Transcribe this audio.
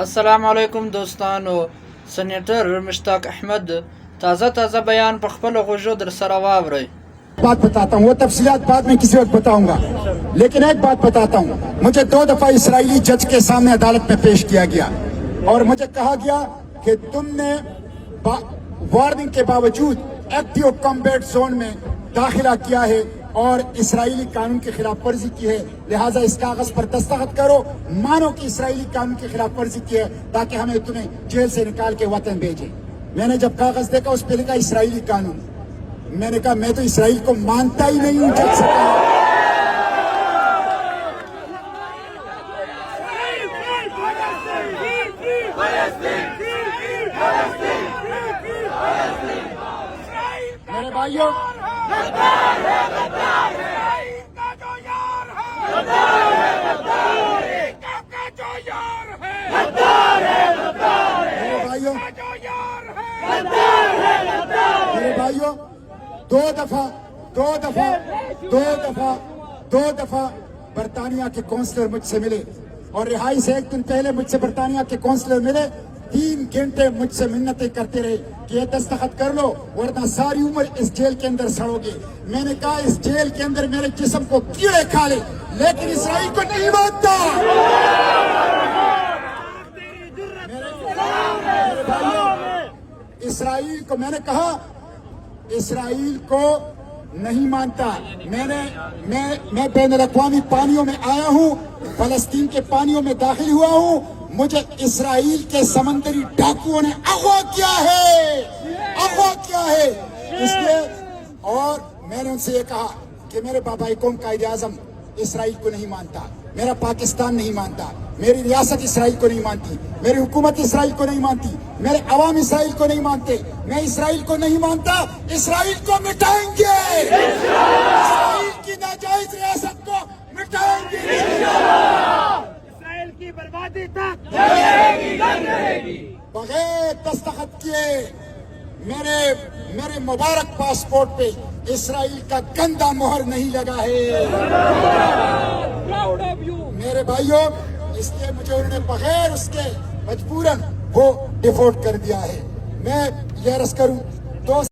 السلام علیکم دوستانو. سینیټر مشتاق احمد تازه بیان په خپل غوږو در سره واورئ. بات بتاتا ہوں، وہ تفصیلات بعد میں کسی وقت بتاؤں گا، لیکن ایک بات بتاتا ہوں. مجھے 2 دفعہ اسرائیلی جج کے سامنے عدالت میں پیش کیا گیا اور مجھے کہا گیا کہ تم نے وارننگ کے باوجود ایکٹیو کمبیٹ زون میں داخلہ کیا ہے اور اسرائیلی قانون کی خلاف ورزی کی ہے، لہٰذا اس کاغذ پر دستخط کرو، مانو کہ اسرائیلی قانون کی خلاف ورزی کی ہے تاکہ ہمیں تمہیں جیل سے نکال کے وطن بھیجیں. میں نے جب کاغذ دیکھا اس پہ لکھا اسرائیلی قانون. میں نے کہا میں تو اسرائیل کو مانتا ہی نہیں ہوں. جج سے کہا میرے بھائیوں، میرے بھائیوں 2 دفعہ برطانیہ کے کونسلر مجھ سے ملے اور رہائی سے 1 دن پہلے مجھ سے برطانیہ کے کونسلر ملے. 3 گھنٹے مجھ سے منتیں کرتے رہے کہ یہ دستخط کر لو ورنہ ساری عمر اس جیل کے اندر سڑو گے. میں نے کہا اس جیل کے اندر میرے جسم کو کیڑے کھا لے لیکن اسرائیل کو نہیں مانتا. اسرائیل کو میں نے کہا اسرائیل کو نہیں مانتا. میں بین الاقوامی پانیوں میں آیا ہوں، فلسطین کے پانیوں میں داخل ہوا ہوں. مجھے اسرائیل کے سمندری ڈاکوؤں نے اغوا کیا ہے اس لیے. اور میں نے ان سے یہ کہا کہ میرے بابا قوم قائد اعظم اسرائیل کو نہیں مانتا، میرا پاکستان نہیں مانتا، میری ریاست اسرائیل کو نہیں مانتی، میری حکومت اسرائیل کو نہیں مانتی، میرے عوام اسرائیل کو نہیں مانتے. میں اسرائیل کو نہیں مانتا، اسرائیل کو مٹائیں گے، اسرائیل کی ناجائز ریاست کو مٹائیں گے. اسرائیل کی بربادی تک بغیر دستخط کیے میرے مبارک پاسپورٹ پہ اسرائیل کا گندا مہر نہیں لگا ہے. میرے بھائیوں، اس لیے مجھے انہوں نے بغیر اس کے مجبوراً وہ ڈیفولٹ کر دیا ہے. میں یہ عرض کروں